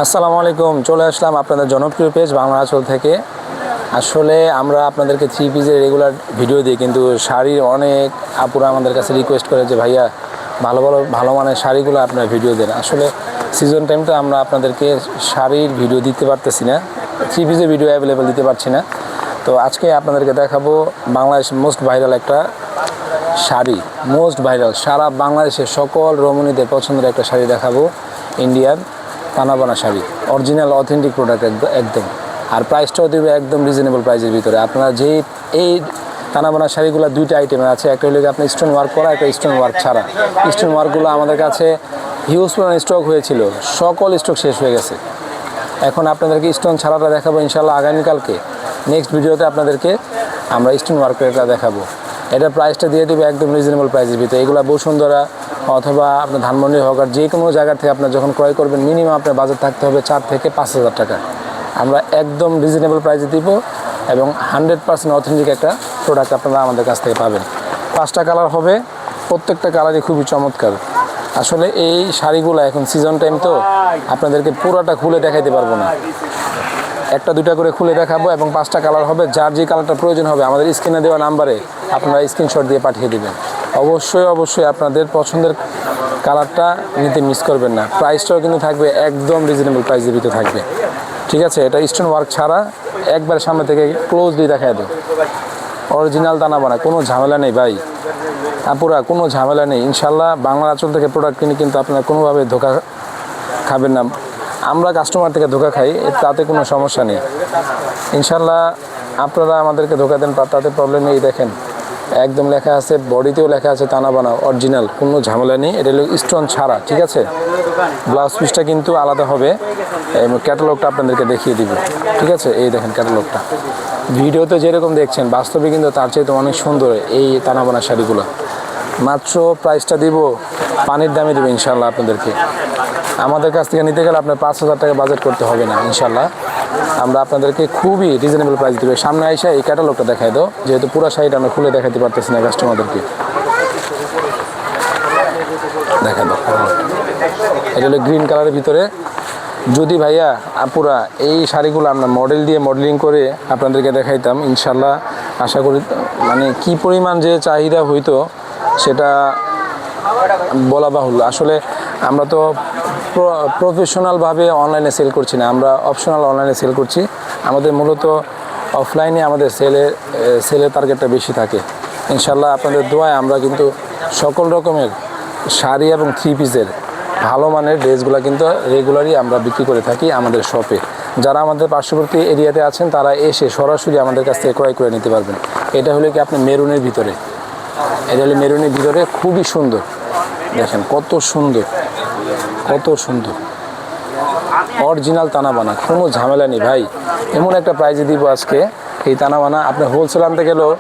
আসসালামু আলাইকুম, চলে আসলাম আপনাদের জনপ্রিয় পেজ বাংলা আঁচল থেকে। আসলে আমরা আপনাদেরকে থ্রি পিসের রেগুলার ভিডিও দিই, কিন্তু শাড়ির অনেক আপুরা আমাদের কাছে রিকোয়েস্ট করে যে ভাইয়া ভালো মানের শাড়িগুলো আপনার ভিডিও দেন। আসলে সিজন টাইমটা আমরা আপনাদেরকে শাড়ির ভিডিও দিতে পারতেছি না, থ্রি পিসের ভিডিও অ্যাভেলেবেল দিতে পারছি না। তো আজকে আপনাদেরকে দেখাবো বাংলাদেশ মোস্ট ভাইরাল একটা শাড়ি, মোস্ট ভাইরাল সারা বাংলাদেশের সকল রমণীদের পছন্দের একটা শাড়ি দেখাবো। Indian তানাবানা sari, original authentic product একদম। আর প্রাইসটাও দেবে একদম রিজনেবল প্রাইসের ভিতরে। আপনারা এই তানাবানা শাড়িগুলো দুইটা আইটেমে আছে, একটা হলো আপনার স্টোন ওয়ার্ক করা, একটা স্টোন ওয়ার্ক ছাড়া। স্টোন ওয়ার্কগুলো আমাদের কাছে হিউজ পরিমাণ স্টক হয়েছিল, সকল স্টক শেষ হয়ে গেছে। এখন আপনাদেরকে স্টোন ছাড়াটা দেখাবো ইনশাল্লাহ আগামীকালকে। নেক্সট ভিডিওতে আপনাদেরকে আমরা স্টোন ওয়ার্কটা দেখাবো। এটা প্রাইসটা দিয়ে দেবে একদম রিজনেবল প্রাইসের ভিতরে। এগুলো বসুন্ধরা অথবা আপনার ধানমন্ডি হোক আর যে কোনো জায়গা থেকে আপনার যখন ক্রয় করবেন মিনিমাম আপনার বাজেট থাকতে হবে 4 থেকে 5,000 টাকা। আমরা একদম রিজনেবল প্রাইসে দিব এবং 100% অথেন্টিক একটা প্রোডাক্ট আপনারা আমাদের কাছ থেকে পাবেন। 5টা কালার হবে, প্রত্যেকটা কালারই খুবই চমৎকার। আসলে এই শাড়িগুলো এখন সিজন টাইম, তো আপনাদেরকে পুরোটা খুলে দেখাইতে পারবো না, একটা দুটা করে খুলে দেখাবো এবং 5টা কালার হবে। যার যে কালারটা প্রয়োজন হবে আমাদের স্ক্রিনে দেওয়া নাম্বারে আপনারা স্ক্রিনশট দিয়ে পাঠিয়ে দেবেন। অবশ্যই আপনাদের পছন্দের কালারটা নিতে মিস করবেন না। প্রাইসটাও কিন্তু থাকবে একদম রিজনেবল প্রাইসের ভিতরে থাকবে, ঠিক আছে। এটা স্টোন ওয়ার্ক ছাড়া, একবার সামনে থেকে ক্লোজলি দেখায় দেব। অরিজিনাল তানাবানা, কোনো ঝামেলা নেই ভাই আপুরা, কোনো ঝামেলা নেই ইনশাল্লাহ। বাংলা আঁচল থেকে প্রোডাক্ট কিনে কিন্তু আপনারা কোনোভাবে ধোকা খাবেন না। আমরা কাস্টমার থেকে ধোকা খাই, তাতে কোনো সমস্যা নেই ইনশাল্লাহ। আপনারা আমাদেরকে ধোকা দেন, তাতে প্রবলেম নেই। দেখেন একদম লেখা আছে, বডিতেও লেখা আছে তানাবানা অরিজিনাল, কোনো ঝামেলা নেই। এটা হলো স্টোন ছাড়া, ঠিক আছে। ব্লাউজ পিসটা কিন্তু আলাদা হবে, ক্যাটালগটা আপনাদেরকে দেখিয়ে দিব, ঠিক আছে। এই দেখেন ক্যাটালগটা, ভিডিওতে যেরকম দেখছেন বাস্তবে কিন্তু তার চাইতে অনেক সুন্দর এই তানাবানা শাড়িগুলো। মাত্র প্রাইসটা দিব পানির দামে দেবে ইনশাল্লাহ আপনাদেরকে। আমাদের কাছ থেকে নিতে গেলে আপনার 5,000 টাকা বাজেট করতে হবে না ইনশাল্লাহ। আমরা আপনাদেরকে খুবই রিজনেবল প্রাইস দেবে। সামনে আইসা এই ক্যাটালগটা দেখাই দাও, যেহেতু পুরো শাড়িটা আমরা খুলে দেখাতে পারতেছি না কাস্টমারদেরকে। দেখা দাও, এটা হলো গ্রিন কালারের ভিতরে। যদি ভাইয়া আপুরা এই শাড়িগুলো আমরা মডেলিং করে আপনাদেরকে দেখাইতাম ইনশাল্লাহ, আশা করি মানে কি পরিমাণ যে চাহিদা হইতো সেটা বলা বাহুল্য। আসলে আমরা তো প্রফেশনালভাবে অনলাইনে সেল করছি না, আমরা অপশনাল অনলাইনে সেল করছি। আমাদের মূলত অফলাইনে আমাদের সেলের টার্গেটটা বেশি থাকে ইনশাল্লাহ। আপনাদের দোয়ায় আমরা কিন্তু সকল রকমের শাড়ি এবং থ্রি পিসের ভালো মানের ড্রেসগুলো কিন্তু রেগুলারই আমরা বিক্রি করে থাকি আমাদের শপে। যারা আমাদের পার্শ্ববর্তী এরিয়াতে আছেন তারা এসে সরাসরি আমাদের কাছ থেকে ক্রয় করে নিতে পারবেন। এটা হলো কি আপনার মেরুনের ভিতরে, এটা হলো মেরুনের ভিতরে, খুবই সুন্দর। দেখেন কত সুন্দর, কত সুন্দর অরিজিনাল তানাবানা, কোনো ঝামেলা নেই ভাই। এমন একটা প্রাইজে দিব আজকে এই তানাবানা, আপনি হোলসেল আনতে গেলেও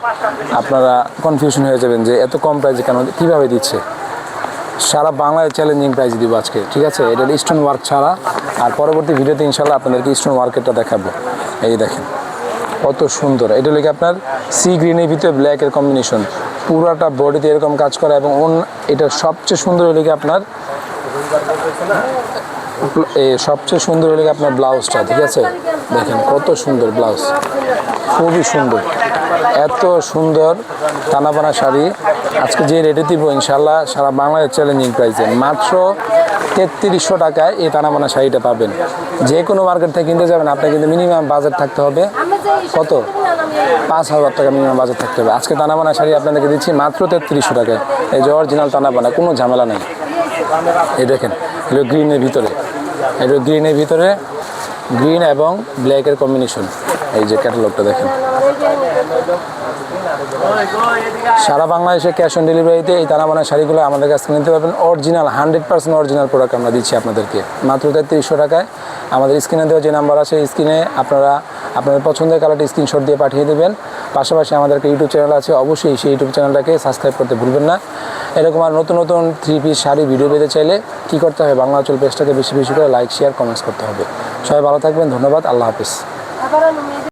আপনারা কনফিউশন হয়ে যাবেন যে এত কম প্রাইজে কেন, কীভাবে দিচ্ছে। সারা বাংলায় চ্যালেঞ্জিং প্রাইজ দিব আজকে, ঠিক আছে। এটা স্টোন ওয়ার্ক ছাড়া। আর পরবর্তী ভিডিওতে ইনশাল্লাহ আপনাদেরকে স্টোন ওয়ার্কেরটা দেখাবো। এই দেখেন কত সুন্দর। এটা হলো আপনার সি গ্রিনের ভিতরে ব্ল্যাকের কম্বিনেশন, পুরাটা বডিতে এরকম কাজ করা। এবং এটা সবচেয়ে সুন্দর হলো কি আপনার আপনার ব্লাউজটা, ঠিক আছে। দেখেন কত সুন্দর ব্লাউজ, খুবই সুন্দর। এত সুন্দর তানাবানা শাড়ি আজকে যে রেটে দিব ইনশাল্লাহ সারা বাংলায় চ্যালেঞ্জিং প্রাইসে মাত্র 3300 টাকায় এই তানাবানা শাড়িটা পাবেন। যে কোনো মার্কেট থেকে কিনতে যাবেন আপনার কিন্তু মিনিমাম বাজেট থাকতে হবে কত, 5,000 টাকা মিনিমাম বাজেট থাকতে হবে। আজকে তানাবানা শাড়ি আপনাদেরকে দিচ্ছি মাত্র 3300 টাকায়। এই যে অরিজিনাল তানাবানা, কোনো ঝামেলা নেই। এই দেখেন এগুলো গ্রিনের ভিতরে, এগুলো গ্রিনের ভিতরে, গ্রিন এবং ব্ল্যাকের কম্বিনেশন। এই যে ক্যাটালগটা দেখেন। সারা বাংলাদেশে ক্যাশ অন ডেলিভারিতে এই তানাবানা শাড়িগুলো আমাদের কাছ থেকে নিতে পারবেন। অরিজিনাল 100% অরিজিনাল প্রোডাক্ট আমরা দিচ্ছি আপনাদেরকে মাত্র 3300 টাকায়। আমাদের স্ক্রিনে দেওয়া যে নাম্বার আছে স্ক্রিনে আপনারা আপনাদের পছন্দের কালারটি স্ক্রিনশট দিয়ে পাঠিয়ে দেবেন। পাশাপাশি আমাদের একটা ইউটিউব চ্যানেল আছে, অবশ্যই সেই ইউটিউব চ্যানেলটাকে সাবস্ক্রাইব করতে ভুলবেন না। এরকম আর নতুন নতুন থ্রি পিস শাড়ি ভিডিও পেতে চাইলে কী করতে হবে, বাংলা আঁচল পেজটাকে বেশি বেশি করে লাইক শেয়ার কমেন্টস করতে হবে। সবাই ভালো থাকবেন, ধন্যবাদ, আল্লাহ হাফিজ।